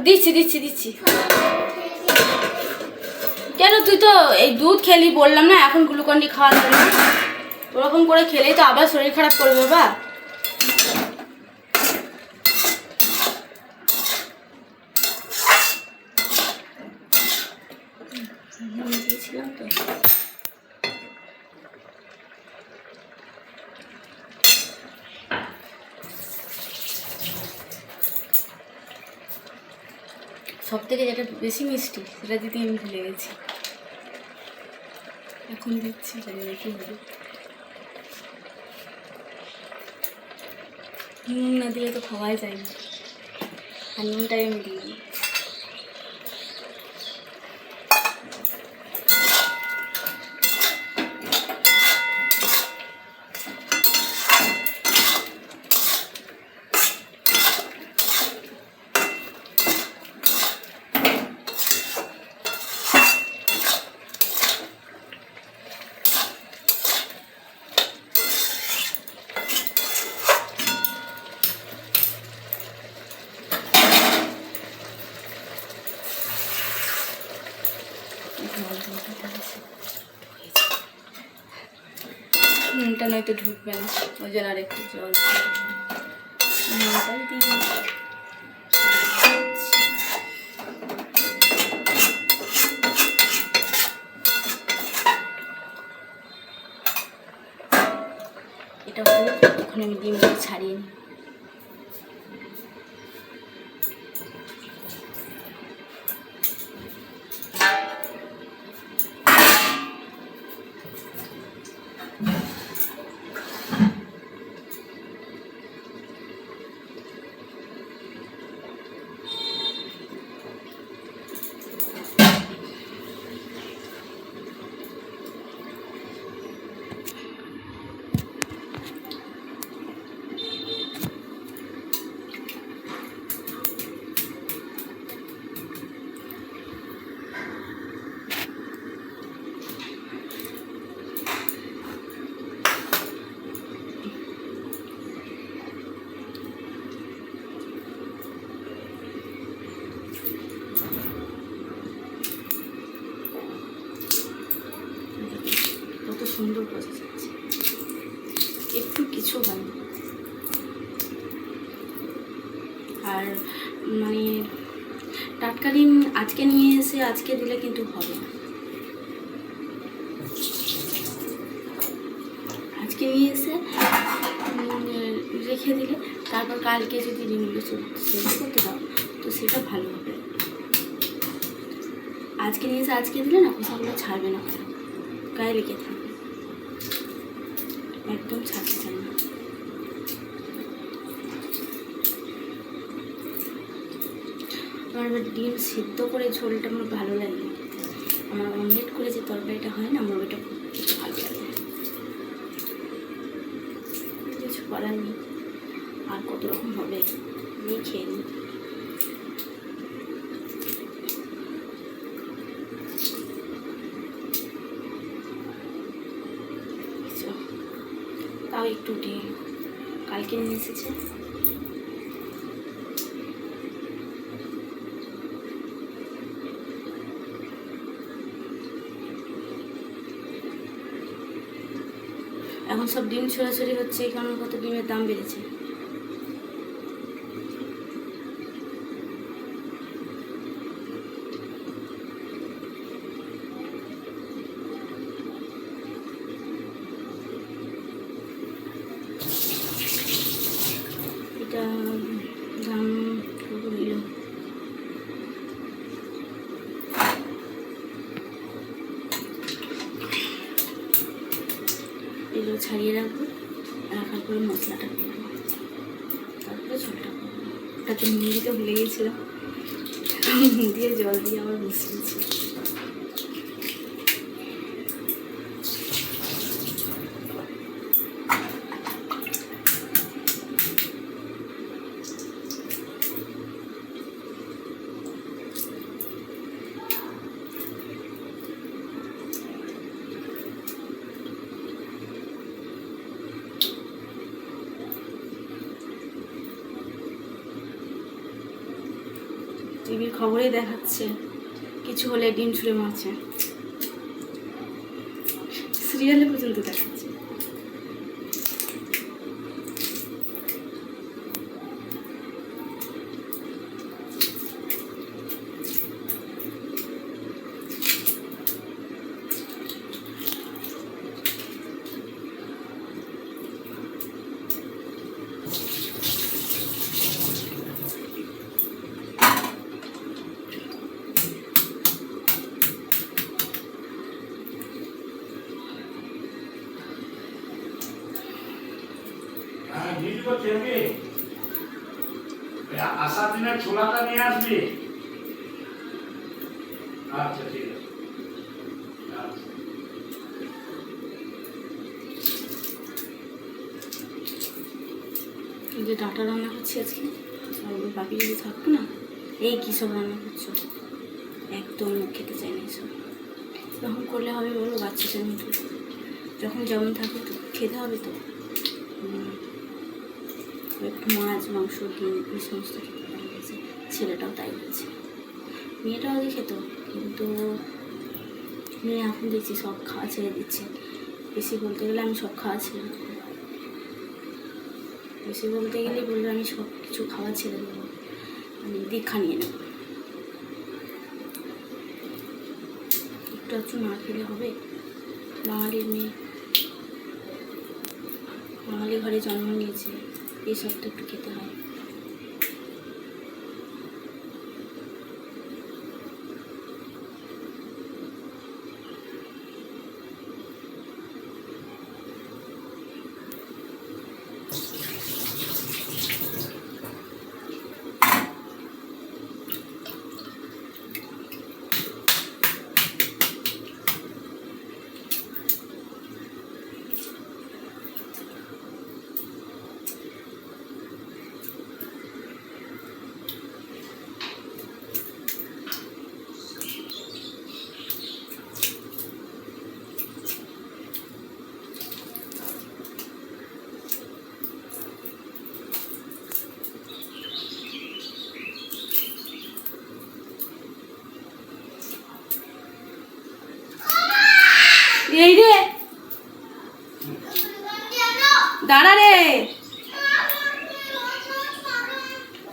দিচ্ছি দিচ্ছি দিচ্ছি। কেন তুই তো এই দুধ খেলি বললাম না, এখন গ্লুকন ডি খাওয়ার জন্য। ওরকম করে খেলেই তো আবার শরীর খারাপ করবে বাবা। দিয়েছিলাম তো। সব থেকে যেটা বেশি মিষ্টি সেটা দিতে আমি ভুলে গেছি, এখন দিচ্ছি, জানি না কি হবে। নুন না দিলে তো খাওয়াই যায় না, আর নুনটাই আমি দিই। নুনটা নয়তো ঢুকবে না, ওই জন্য আর একটু জল নুনটাই দিই। এটা হলো, ওখানে আমি ডিমগুলো ছাড়িয়ে নিই। কত সুন্দর বোঝা যাচ্ছে, একটু কিছু হয়নি। আর মানে টাটকা ডিম আজকে নিয়ে এসে আজকে দিলে কিন্তু হবে না, আজকে নিয়ে এসে রেখে দিলে তারপর কালকে যদি ডিমগুলো সেদ্ধ করতে দাও তো সেটা ভালো হবে। আজকে নিয়ে এসে আজকে দিলে না খোসাগুলো ছাড়বে না, গায়ে লেগে থাকবে, একদম ছাড়তে চাই না। আমার ডিম সিদ্ধ করে ঝোলটা আমার ভালো লাগে, আমার অমলেট করে যে তরকারিটা হয় না আমার ওইটা খুব ভালো লাগে। কিছু করার নেই, আর কত রকম হবে নিয়ে খেয়ে নিই। তাও একটু ডিম কালকে নিয়ে এসেছে, এখন সব ডিম ছোড়াছড়ি হচ্ছে, এই কারণে কত ডিমের দাম বেড়েছে। এটা দাম কত নিল, এগুলো ছাড়িয়ে রাখবো, রাখার পরে মশলাটা করবো, তারপরে ঝোলটা করবো। ওটাতে নুন দিতে ভুলে গিয়েছিলাম, দিয়ে জল দিয়ে আবার বসিয়েছি। টিভির খবরেই দেখাচ্ছে কিছু হলে ডিম ছুঁড়ে মারছে, সিরিয়ালে পর্যন্ত দেখাচ্ছে। আসার দিনে ছোলাটা নিয়ে আসবি। আচ্ছা ঠিক আছে। যে ডাটা রান্না করছি আজকে, আর ওই বাপি যদি থাকতো না, এই কী সব রান্না করছো, একদম খেতে চাই না এসব। তখন করলে হবে বলো, বাচ্চাদের মতো যখন যেমন থাকে তো খেতে হবে তো। একটু মাছ মাংস ডিম এই সমস্ত খেতে ভালো লাগছে, ছেলেটাও তাই বলছে। মেয়েটাও আগে খেত, কিন্তু মেয়ে এখন দেখছি সব খাওয়া ছেড়ে দিচ্ছে। বেশি বলতে গেলে আমি সব খাওয়া ছেড়ে দেবো, বেশি বলতে গেলে বললে আমি সব কিছু খাওয়া ছেড়ে দেবো, আমি দীক্ষা নিয়ে নেব। একটু একটু না খেলে হবে? বাঙালির মেয়ে, বাঙালি ঘরে জন্ম নিয়েছে, এইসব তো একটু খেতে হয়। এই রে দাঁড়া রে,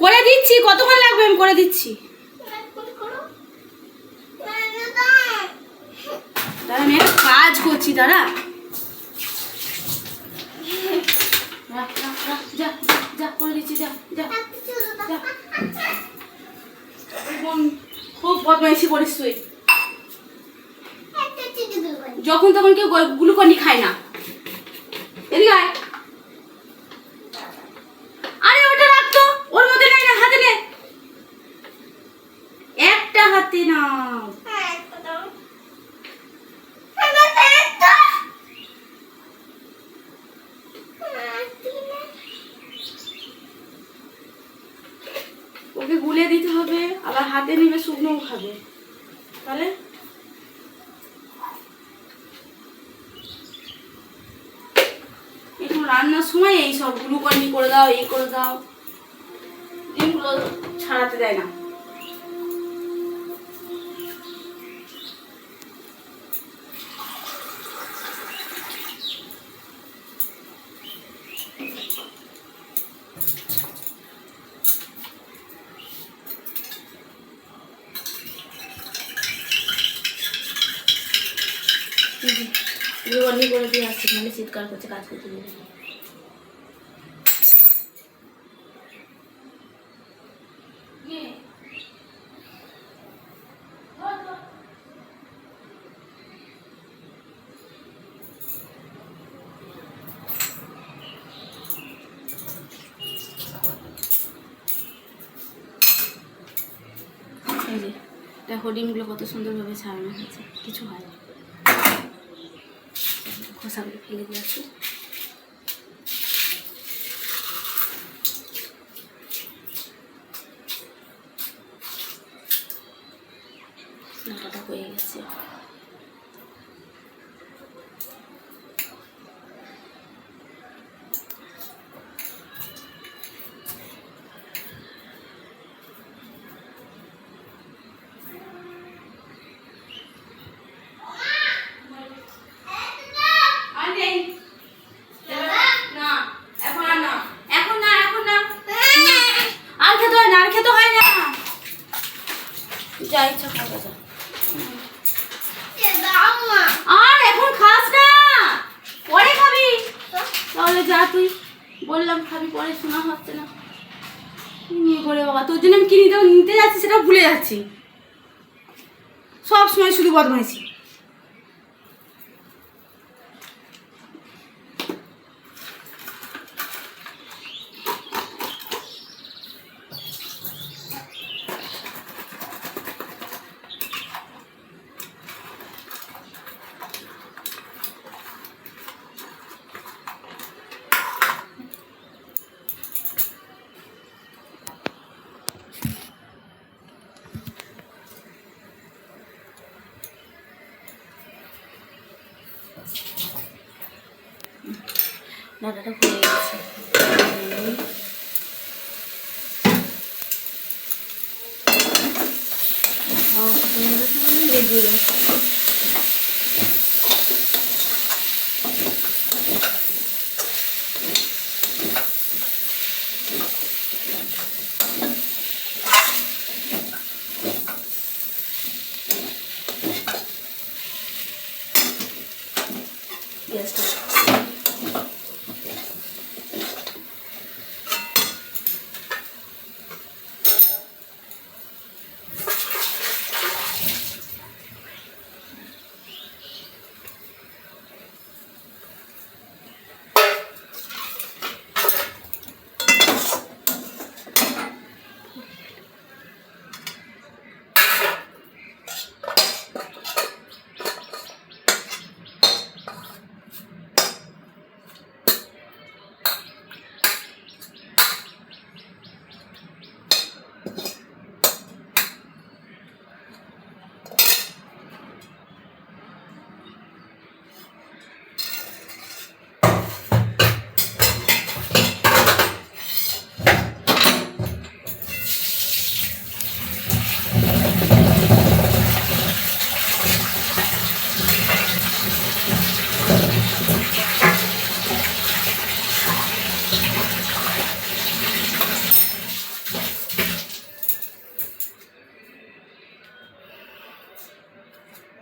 করে দিচ্ছি, কতক্ষণ লাগবে আমি করে দিচ্ছি। দাঁড়া আমি একটা কাজ করছি, দাঁড়া। যা যা করে দিচ্ছি, যা যা। খুব বদমাইশি করিস তুই, যখন তখন কেউ গ্লুকন্ডি খায় না। এদিকে আয়। আরে ওটা রাখতো, ওর মধ্যে নাই না, হাতে নে, একটা হাতে নাও। ওকে গুলে দিতে হবে, আবার হাতে নেবে, শুকনোও খাবে, তাহলে একটু রান্নার সময় এই সব গ্লুকন্ডি করে দাও, এই করে দাও, ডিমগুলো ছাড়াতে দেয় না। গ্লুকন্ডি করে দিয়ে আসছি, নাহলে চিৎকার করছে কাজ করতে গেলে। দেখো ডিমগুলো কত সুন্দরভাবে ছাড়ানো হয়েছে, কিছু হয় না। খোসাগুলো ফেলে দিয়ে আসি। ডাটাটা হয়ে গেছে। বললাম খাবি, পরে শোনা হচ্ছে না। নিয়ে করে বাবা, তোর জন্য আমি নিতে যাচ্ছি সেটা ভুলে যাচ্ছি। সব সময় শুধু বদমাইশি। ডাটাটা হয়ে গেছে। গ্যাসটা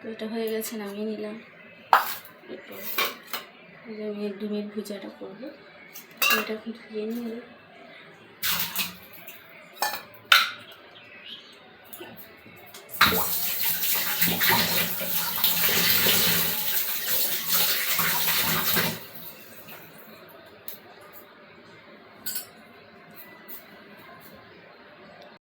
তো এটা হয়ে গেছে, নামিয়ে নিলাম। এরপর আমি ডিমের ভুজাটা করবো। এটা এখন ধুয়ে নিয়ে